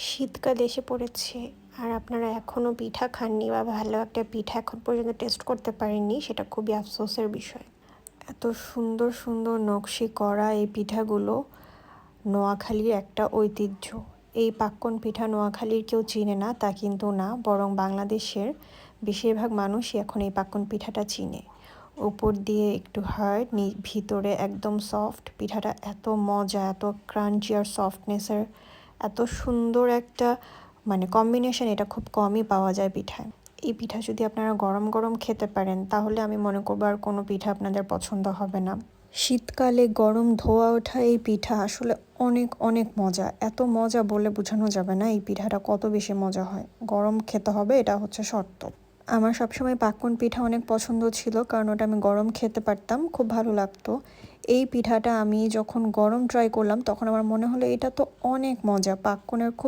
শীতকাল এসে পড়েছে আর আপনারা এখনও পিঠা খাননি বা ভালো একটা পিঠা এখন পর্যন্ত টেস্ট করতে পারেননি, সেটা খুবই আফসোসের বিষয়। এত সুন্দর সুন্দর নকশি করা এই পিঠাগুলো নোয়াখালীর একটা ঐতিহ্য। এই পাক্কন পিঠা নোয়াখালীর কেউ চিনে না তা কিন্তু না, বরং বাংলাদেশের বেশিরভাগ মানুষই এখন এই পাক্কন পিঠাটা চিনে। উপর দিয়ে একটু হার্ড, ভিতরে একদম সফট। পিঠাটা এত মজা, এত ক্রাঞ্চি আর সফটনেসের এত সুন্দর একটা কম্বিনেশন, এটা খুব কমই পাওয়া যায় পিঠায়। এই পিঠা যদি আপনারা গরম গরম খেতে পারেন তাহলে আমি মনে করবো আর কোনো পিঠা আপনাদের পছন্দ হবে না। শীতকালে গরম ধোয়া ওঠা এই পিঠা আসলে অনেক অনেক মজা, এত মজা বলে বোঝানো যাবে না এই পিঠাটা কত বেশি মজা হয়। গরম খেতে হবে, এটা হচ্ছে শর্ত। আমার সবসময় পাক্কন পিঠা অনেক পছন্দ ছিল, কারণ ওটা আমি গরম খেতে পারতাম, খুব ভালো লাগতো। এই পিঠাটা আমি যখন গরম ট্রাই করলাম তখন আমার মনে হলো এটা তো অনেক মজা, পাক্কনের খুব